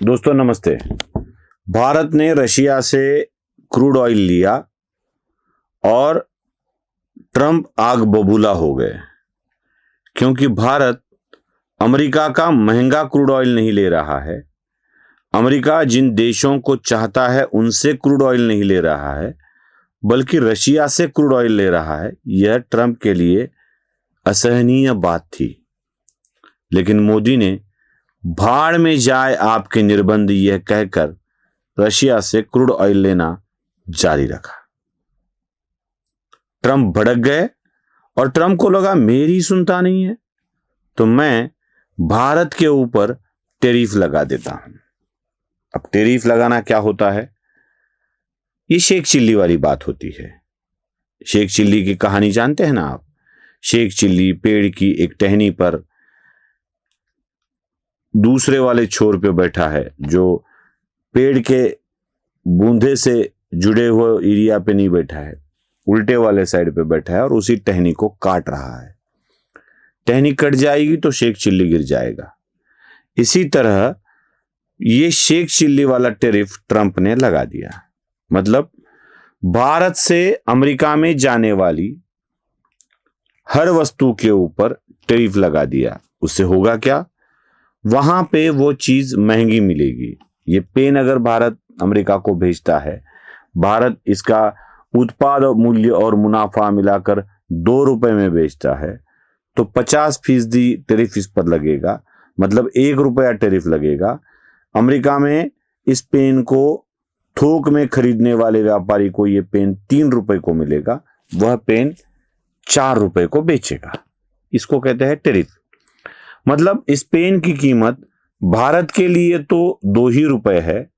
दोस्तों नमस्ते। भारत ने रशिया से क्रूड ऑयल लिया और ट्रंप आग बबूला हो गए, क्योंकि भारत अमेरिका का महंगा क्रूड ऑयल नहीं ले रहा है। अमेरिका जिन देशों को चाहता है उनसे क्रूड ऑयल नहीं ले रहा है, बल्कि रशिया से क्रूड ऑयल ले रहा है। यह ट्रंप के लिए असहनीय बात थी। लेकिन मोदी ने भाड़ में जाए आपके निर्बंध यह कहकर रशिया से क्रूड ऑयल लेना जारी रखा। ट्रंप भड़क गए और ट्रंप को लगा मेरी सुनता नहीं है, तो मैं भारत के ऊपर टैरिफ लगा देता हूं। अब टैरिफ लगाना क्या होता है? ये शेख चिल्ली वाली बात होती है। शेख चिल्ली की कहानी जानते हैं ना आप? शेख चिल्ली पेड़ की एक टहनी पर दूसरे वाले छोर पे बैठा है, जो पेड़ के बूंदे से जुड़े हुए एरिया पे नहीं बैठा है, उल्टे वाले साइड पे बैठा है और उसी टहनी को काट रहा है। टहनी कट जाएगी तो शेख चिल्ली गिर जाएगा। इसी तरह ये शेख चिल्ली वाला टैरिफ ट्रंप ने लगा दिया। मतलब भारत से अमेरिका में जाने वाली हर वस्तु के ऊपर टैरिफ लगा दिया। उससे होगा क्या? वहां पे वो चीज महंगी मिलेगी। ये पेन अगर भारत अमेरिका को भेजता है, भारत इसका उत्पाद मूल्य और मुनाफा मिलाकर 2 रुपए में बेचता है, तो 50% टैरिफ इस पर लगेगा। मतलब 1 रुपया टैरिफ लगेगा। अमेरिका में इस पेन को थोक में खरीदने वाले व्यापारी को ये पेन 3 रुपए को मिलेगा, वह पेन 4 रुपए को बेचेगा। इसको कहते हैं टैरिफ। मतलब इस पेन की कीमत भारत के लिए तो 2 ही रुपए है,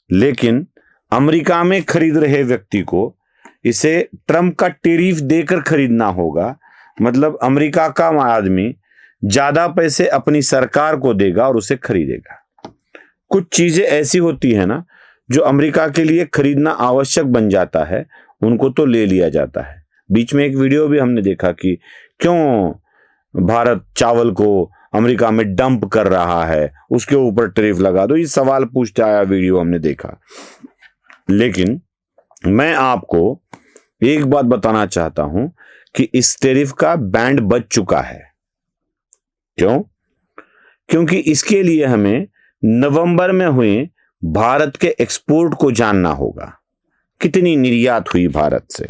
लेकिन अमेरिका में खरीद रहे व्यक्ति को इसे ट्रंप का टैरिफ देकर खरीदना होगा। मतलब अमेरिका का आदमी ज्यादा पैसे अपनी सरकार को देगा और उसे खरीदेगा। कुछ चीजें ऐसी होती है ना, जो अमेरिका के लिए खरीदना आवश्यक बन जाता है, उनको तो ले लिया जाता है। बीच में एक वीडियो भी हमने देखा कि क्यों भारत चावल को अमेरिका में डंप कर रहा है, उसके ऊपर टैरिफ लगा दो। ये सवाल पूछता आया वीडियो हमने देखा। लेकिन मैं आपको एक बात बताना चाहता हूं कि इस टैरिफ का बैंड बज चुका है। क्यों? क्योंकि इसके लिए हमें नवंबर में हुए भारत के एक्सपोर्ट को जानना होगा। कितनी निर्यात हुई भारत से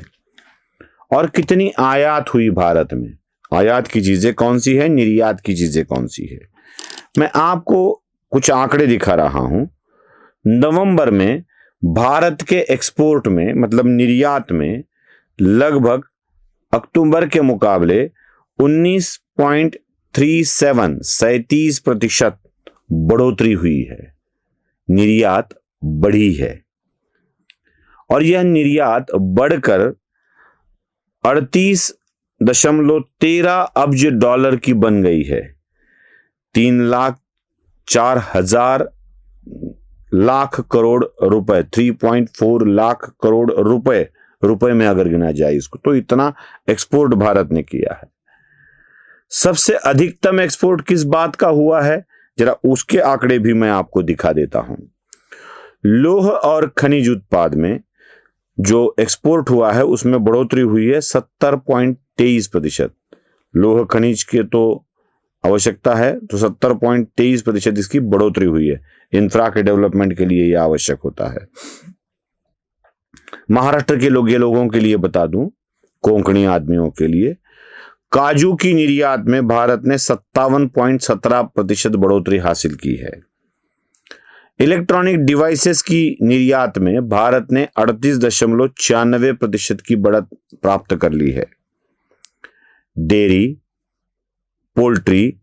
और कितनी आयात हुई भारत में। आयात की चीजें कौन सी है, निर्यात की चीजें कौन सी है। मैं आपको कुछ आंकड़े दिखा रहा हूं। नवंबर में भारत के एक्सपोर्ट में, मतलब निर्यात में, लगभग अक्टूबर के मुकाबले 37% बढ़ोतरी हुई है। निर्यात बढ़ी है और यह निर्यात बढ़कर 38.13 अब्ज डॉलर की बन गई है। 3,04,000 लाख करोड़ रुपए, 3.4 लाख करोड़ रुपए में अगर गिना जाए इसको, तो इतना एक्सपोर्ट भारत ने किया है। सबसे अधिकतम एक्सपोर्ट किस बात का हुआ है, जरा उसके आंकड़े भी मैं आपको दिखा देता हूं। लौह और खनिज उत्पाद में जो एक्सपोर्ट हुआ है उसमें बढ़ोतरी हुई है 70.23%। लौह खनिज के तो आवश्यकता है, तो 70.23% इसकी बढ़ोतरी हुई है। इंफ्रा के डेवलपमेंट के लिए यह आवश्यक होता है। महाराष्ट्र के लोगों के लिए बता दूं, कोंकणी आदमियों के लिए, काजू की निर्यात में भारत ने 57.17% बढ़ोतरी हासिल की है। इलेक्ट्रॉनिक डिवाइसेस की निर्यात में भारत ने 38.96% की बढ़त प्राप्त कर ली है। डेयरी, पोल्ट्री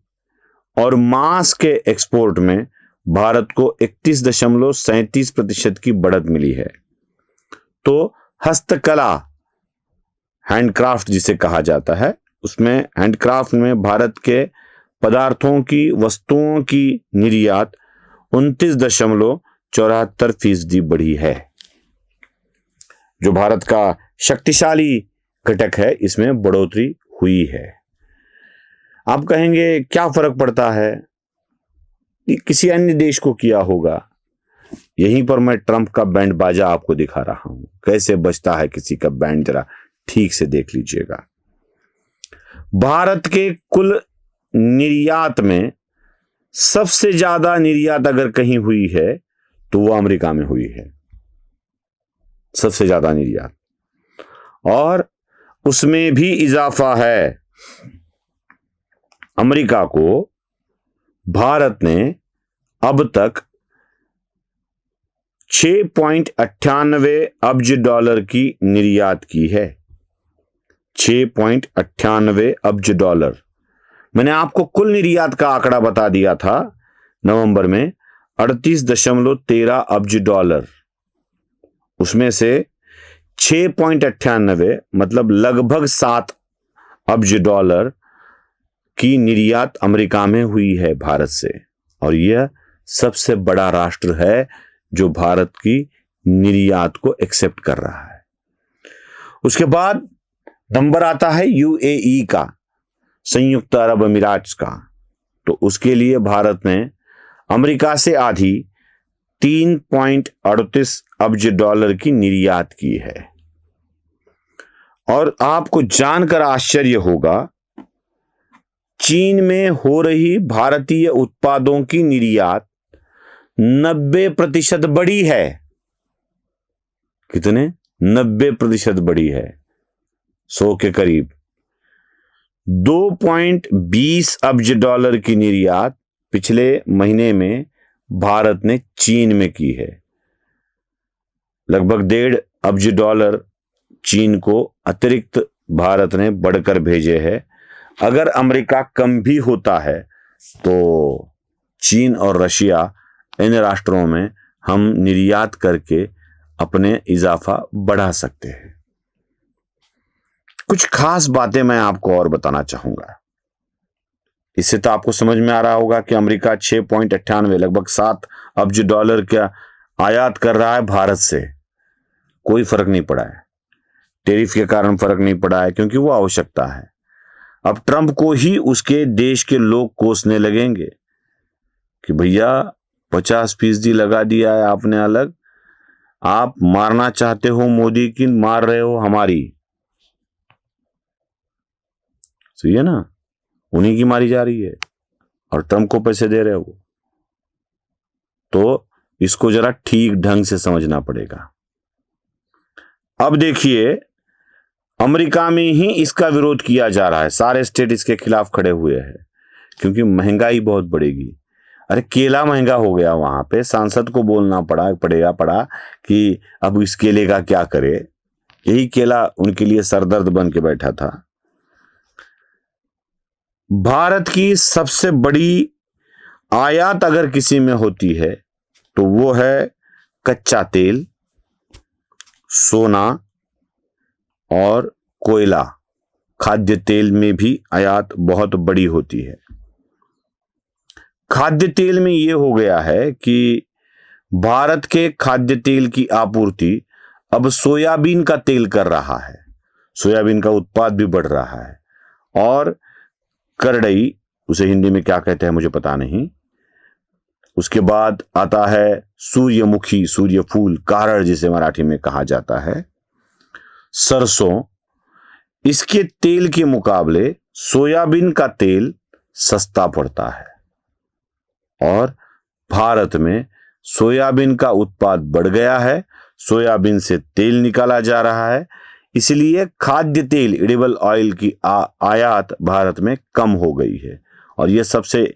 और मांस के एक्सपोर्ट में भारत को 31.37% की बढ़त मिली है। तो हस्तकला, हैंडक्राफ्ट जिसे कहा जाता है, उसमें हैंडक्राफ्ट में भारत के पदार्थों की, वस्तुओं की निर्यात 29.74% बढ़ी है। जो भारत का शक्तिशाली घटक है, इसमें बढ़ोतरी हुई है। आप कहेंगे क्या फर्क पड़ता है? किसी अन्य देश को किया होगा। यहीं पर मैं ट्रंप का बैंड बाजा आपको दिखा रहा हूं, कैसे बजता है किसी का बैंड, जरा ठीक से देख लीजिएगा। भारत के कुल निर्यात में सबसे ज्यादा निर्यात अगर कहीं हुई है तो वो अमेरिका में हुई है, सबसे ज्यादा निर्यात, और उसमें भी इजाफा है। अमेरिका को भारत ने अब तक 6.98 अब्ज डॉलर की निर्यात की है। 6.98 अब्ज डॉलर। मैंने आपको कुल निर्यात का आंकड़ा बता दिया था नवंबर में, 38.13 अब्ज डॉलर। उसमें से 6.98 मतलब लगभग 7 अब्ज डॉलर की निर्यात अमेरिका में हुई है भारत से, और यह सबसे बड़ा राष्ट्र है जो भारत की निर्यात को एक्सेप्ट कर रहा है। उसके बाद नंबर आता है यूएई का, संयुक्त अरब अमीरात का। तो उसके लिए भारत ने अमेरिका से आधी 3.38 अब्ज डॉलर की निर्यात की है। और आपको जानकर आश्चर्य होगा, चीन में हो रही भारतीय उत्पादों की निर्यात 90% बढ़ी है। कितने? 90% बढ़ी है, 100 के करीब। 2.20 अब्ज डॉलर की निर्यात पिछले महीने में भारत ने चीन में की है। लगभग 1.5 अब्ज डॉलर चीन को अतिरिक्त भारत ने बढ़कर भेजे हैं। अगर अमेरिका कम भी होता है तो चीन और रशिया, इन राष्ट्रों में हम निर्यात करके अपने इजाफा बढ़ा सकते हैं। कुछ खास बातें मैं आपको और बताना चाहूंगा। इससे तो आपको समझ में आ रहा होगा कि अमेरिका 6.98 लगभग 7 अब्ज डॉलर का आयात कर रहा है भारत से। कोई फर्क नहीं पड़ा है, टैरिफ के कारण फर्क नहीं पड़ा है, क्योंकि वो आवश्यकता है। अब ट्रंप को ही उसके देश के लोग कोसने लगेंगे कि भैया 50% लगा दिया है आपने अलग, आप मारना चाहते हो मोदी की, मार रहे हो हमारी। सही है ना, उन्हीं की मारी जा रही है और ट्रंप को पैसे दे रहे हो। तो इसको जरा ठीक ढंग से समझना पड़ेगा। अब देखिए, अमेरिका में ही इसका विरोध किया जा रहा है, सारे स्टेट इसके खिलाफ खड़े हुए हैं, क्योंकि महंगाई बहुत बढ़ेगी। अरे केला महंगा हो गया, वहां पे सांसद को बोलना पड़ा कि अब इस केले का क्या करे। यही केला उनके लिए सरदर्द बन के बैठा था। भारत की सबसे बड़ी आयात अगर किसी में होती है तो वो है कच्चा तेल, सोना और कोयला। खाद्य तेल में भी आयात बहुत बड़ी होती है। खाद्य तेल में यह हो गया है कि भारत के खाद्य तेल की आपूर्ति अब सोयाबीन का तेल कर रहा है। सोयाबीन का उत्पाद भी बढ़ रहा है। और करडई, उसे हिंदी में क्या कहते हैं मुझे पता नहीं। उसके बाद आता है सूर्यमुखी, सूर्यफूल, कारड़ जिसे मराठी में कहा जाता है, सरसों। इसके तेल के मुकाबले सोयाबीन का तेल सस्ता पड़ता है और भारत में सोयाबीन का उत्पाद बढ़ गया है। सोयाबीन से तेल निकाला जा रहा है, इसलिए खाद्य तेल, एडिबल ऑयल की आयात भारत में कम हो गई है। और यह सबसे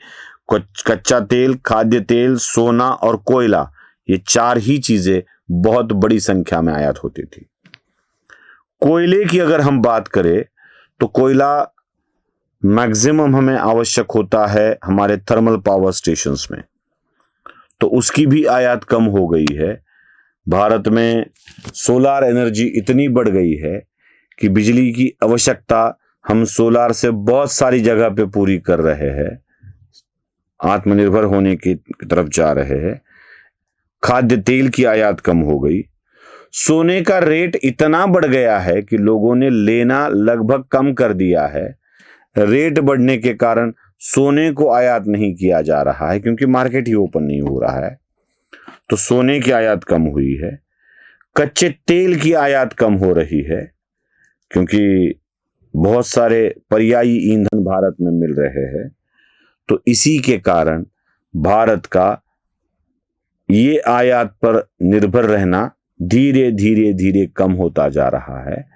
कच्चा तेल, खाद्य तेल, सोना और कोयला, ये 4 ही चीजें बहुत बड़ी संख्या में आयात होती थी। कोयले की अगर हम बात करें तो कोयला मैक्सिमम हमें आवश्यक होता है हमारे थर्मल पावर स्टेशंस में, तो उसकी भी आयात कम हो गई है। भारत में सोलार एनर्जी इतनी बढ़ गई है कि बिजली की आवश्यकता हम सोलार से बहुत सारी जगह पे पूरी कर रहे हैं, आत्मनिर्भर होने की तरफ जा रहे हैं। खाद्य तेल की आयात कम हो गई। सोने का रेट इतना बढ़ गया है कि लोगों ने लेना लगभग कम कर दिया है। रेट बढ़ने के कारण सोने को आयात नहीं किया जा रहा है क्योंकि मार्केट ही ओपन नहीं हो रहा है, तो सोने की आयात कम हुई है। कच्चे तेल की आयात कम हो रही है क्योंकि बहुत सारे पर्यायी ईंधन भारत में मिल रहे हैं, तो इसी के कारण भारत का ये आयात पर निर्भर रहना धीरे धीरे धीरे कम होता जा रहा है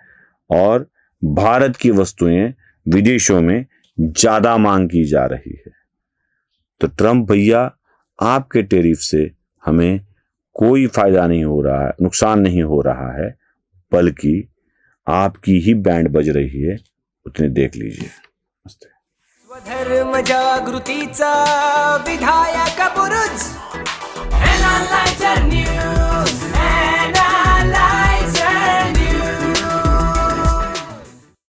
और भारत की वस्तुएं विदेशों में ज्यादा मांग की जा रही है। तो ट्रम्प भैया, आपके टैरिफ से हमें कोई फायदा नहीं हो रहा है, नुकसान नहीं हो रहा है, बल्कि आपकी ही बैंड बज रही है, उतने देख लीजिए। स्वधर्म जागृतीचा विधायक बुरुज NLighter News।